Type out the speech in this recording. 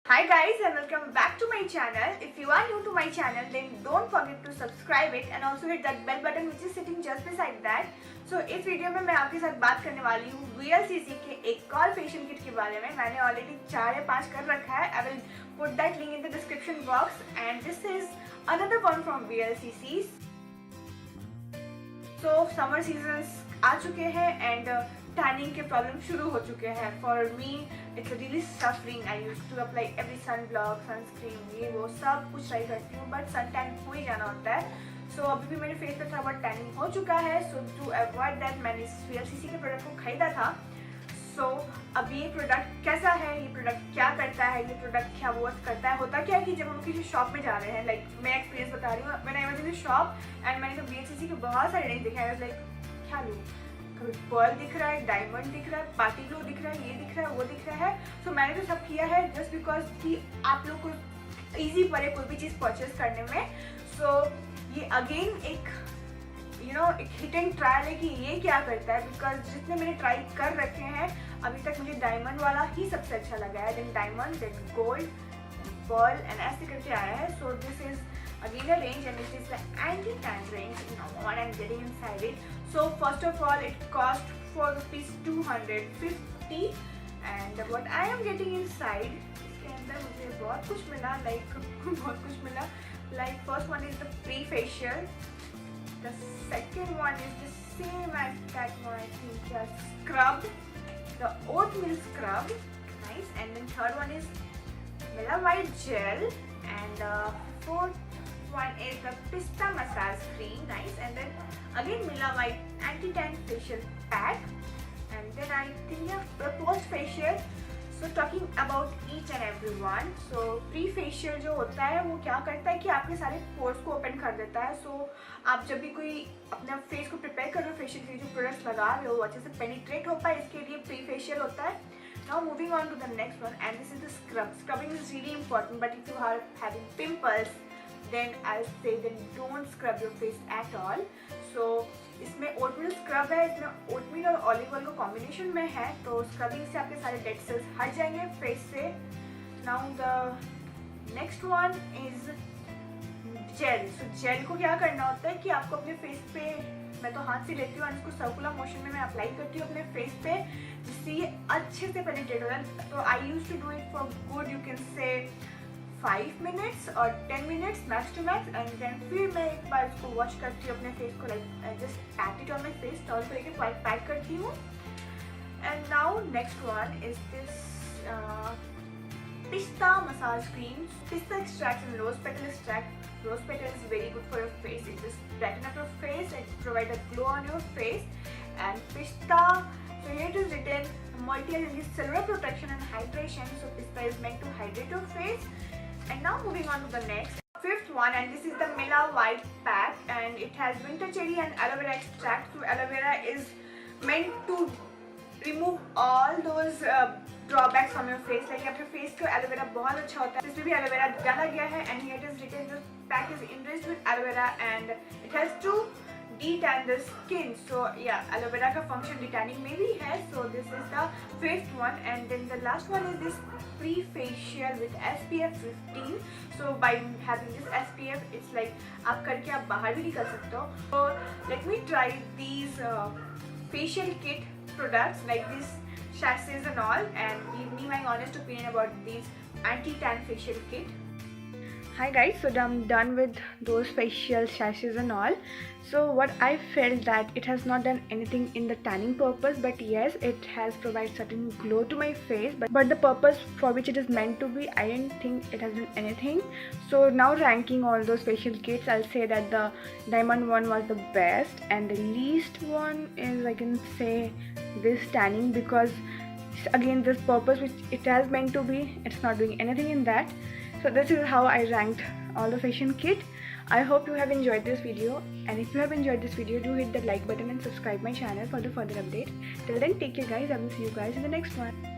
Hi guys and welcome back to my channel. If you are new to my channel then don't forget to subscribe it and also hit that bell button which is sitting just beside that. So इस video में मैं आपके साथ बात करने वाली हूँ VLCC के एक और फेशियल किट के बारे में. मैंने ऑलरेडी 4 या 5 कर रखा है. I will put that link in the description box and this is another one from VLCC. So summer seasons आ चुके हैं and टैनिंग के प्रॉब्लम शुरू हो चुके हैं. For me it's really suffering. I use to apply every sun block sunscreen ये वो सब कुछ ट्राई करती हूँ बट सन टैन हो ही जाना होता है. सो अभी भी मेरे फेस पे थोड़ा बहुत टैनिंग हो चुका है. सो टू अवॉइड दैट मैंने इस VLCC के प्रोडक्ट को खरीदा था. सो अब ये प्रोडक्ट कैसा है, ये प्रोडक्ट क्या करता है, ये प्रोडक्ट क्या वर्क करता है. होता क्या है कि जब हम किसी शॉप में जा रहे हैं, लाइक मैं एक्सपीरियंस बता रही हूँ. मैंने I was in the shop and मैंने तो VLCC के बहुत सारे रेंज दिखाए. लाइक क्या लूँ, कभी पर्ल दिख रहा है, डायमंड दिख रहा है, पार्टी ग्लो दिख रहा है, ये दिख रहा है, वो दिख रहा है. सो मैंने तो सब किया है जस्ट बिकॉज कि आप लोग को ईजी पड़े कोई भी चीज़ परचेज करने में. सो ये अगेन एक एक हिट एंड ट्रायल है कि ये क्या करता है. बिकॉज जितने मैंने ट्राई कर रखे हैं अभी तक मुझे डायमंड वाला ही सबसे अच्छा लगा है. Then diamond, then gold, pearl and ऐसे करके आया है. So this is again a range and it is the anti-tan range. Now what I'm getting inside it. So first of all it cost for rupees 250 and what I am getting inside इसके अंदर मुझे बहुत कुछ मिला. Like बहुत कुछ मिला. Like first one is the pre-facial, the second one is the same as that one, I think, scrub, the oatmeal scrub, nice. And then third one is Mela White gel and fourth one is the pista massage cream, nice. And then again Mela White anti-tan facial pack and then I think the post facial. So talking about each and every one. So pre-facial जो होता है वो क्या करता है कि आपके सारे पोर्स को ओपन कर देता है. सो आप जब भी कोई अपना फेस को प्रिपेयर कर रहे हो, फेशियल के लिए जो प्रोडक्ट्स लगा रहे हो अच्छे से पेनिट्रेट हो पाए, इसके लिए प्री-फेशियल होता है. Now moving on to the next one and this is the scrub. Scrubbing is really important but if you are having pimples then I'll say then don't scrub your face at all. So इसमें oatmeal scrub है. इसमें oatmeal और olive oil का combination में है तो scrubbing से आपके सारे डेड सेल्स हट जाएंगे फेस से. Now the next one is gel. So gel को क्या करना होता है कि आपको अपने फेस पे, मैं तो हाथ से लेती हूँ और इसको सर्कुलर मोशन में मैं अप्लाई करती हूँ अपने फेस पे जिससे ये अच्छे से पेनिट्रेट हो जाए. तो I use to do it for good you can say 5 minutes और 10 minutes max to max. And then फिर मैं एक बार इसको वॉश करती हूँ अपने फेस को. Like just PAT it on my face, towel को लेके पैक करती हूँ. And now next one is this pista massage cream. Pista extract and rose petal extract. Rose petal is very good for your face. It just brighten up your face and provide a glow on your face. And pista, so here it is written multi-energy cellular protection and hydration. So pista is meant to hydrate your face. And now moving on to the next, fifth one, and this is the Mela White pack and it has winter cherry and aloe vera extract. So aloe vera is meant to remove all those drawbacks from your face. Like आपके face को aloe vera बहुत अच्छा होता है, इसमें भी aloe vera डाला गया है. And here it is written the pack is enriched with aloe vera and it has to detan the skin. So yeah, aloe vera का function detaining में भी है. So this is the fifth one and then the last one is this pre-facial with SPF 15. So by having this SPF it's like आप करके आप बाहर भी निकल सकते हो. So let me try these facial kit products like this sachets and all and give me my honest opinion about these anti-tan facial kit. Hi guys, so I'm done with those facial sachets and all. So what I felt that it has not done anything in the tanning purpose but yes it has provided certain glow to my face but the purpose for which it is meant to be I didn't think it has done anything. So now ranking all those facial kits, I'll say that the diamond one was the best and the least one is I can say this tanning because again this purpose which it has meant to be it's not doing anything in that. So this is how I ranked all the facial kit. I hope you have enjoyed this video and if you have enjoyed this video do hit the like button and subscribe my channel for the further updates. Till then take care guys, I will see you guys in the next one.